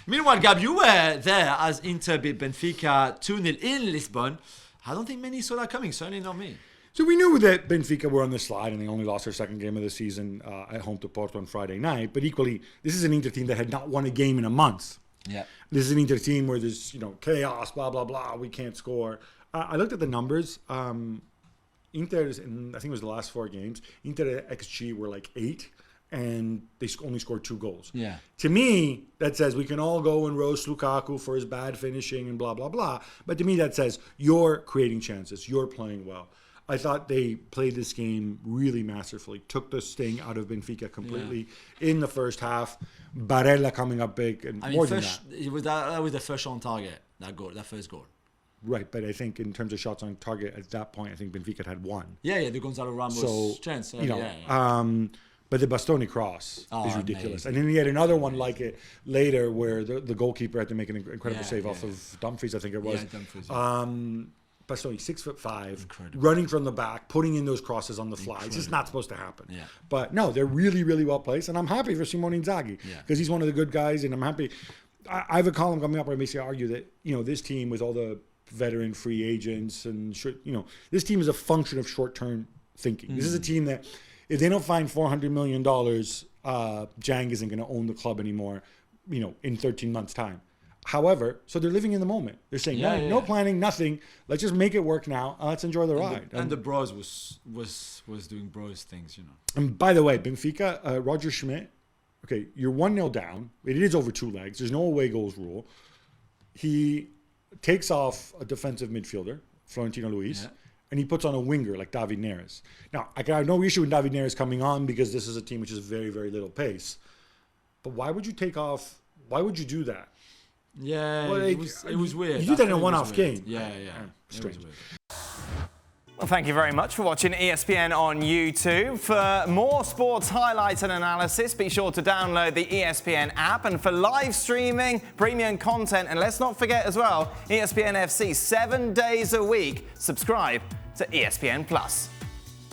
Meanwhile, Gab, you were there as Inter beat Benfica 2-0 in Lisbon. I don't think many saw that coming, certainly not me. So we knew that Benfica were on the slide and they only lost their second game of the season at home to Porto on Friday night. But equally, this is an Inter team that had not won a game in a month. Yeah. This is an Inter team where there's, chaos, blah, blah, blah, we can't score. I looked at the numbers. Inter's, I think it was the last 4 games, Inter XG were like 8, and they only scored 2 goals. Yeah. To me, that says we can all go and roast Lukaku for his bad finishing and blah, blah, blah. But to me, that says you're creating chances, you're playing well. I thought they played this game really masterfully, took the sting out of Benfica completely in the first half. Barella coming up big, and more than that. That was the first shot on target, that first goal. Right, but I think in terms of shots on target at that point, I think Benfica had 1. Yeah, the Gonzalo Ramos chance. But the Bastoni cross is ridiculous. Amazing. And then he had another one like it later where the goalkeeper had to make an incredible save off of Dumfries, I think it was. Yeah, Dumfries. Bastoni, 6'5", incredible. running from the back, putting in those crosses on the fly. Incredible. It's just not supposed to happen. Yeah. But no, they're really, really well placed. And I'm happy for Simone Inzaghi because he's one of the good guys. And I'm happy. I have a column coming up where I basically argue that, this team with all the veteran free agents and, this team is a function of short-term thinking. This is a team that if they don't find $400 million, Jang isn't going to own the club anymore, in 13 months' time. However, so they're living in the moment. They're saying, no planning, nothing. Let's just make it work now. Let's enjoy the ride. And the Bros was doing Bros things, And by the way, Benfica, Roger Schmidt, okay, you're 1-0 down. It is over 2 legs. There's no away goals rule. He takes off a defensive midfielder, Florentino Luis, and he puts on a winger like David Neres. Now, I have no issue with David Neres coming on because this is a team which is very, very little pace. But why would you do that? Yeah, well, it was weird. You did that in a one-off game. Yeah. Strange. Well, thank you very much for watching ESPN on YouTube. For more sports highlights and analysis, be sure to download the ESPN app. And for live streaming, premium content, and let's not forget as well, ESPN FC 7 days a week. Subscribe to ESPN Plus.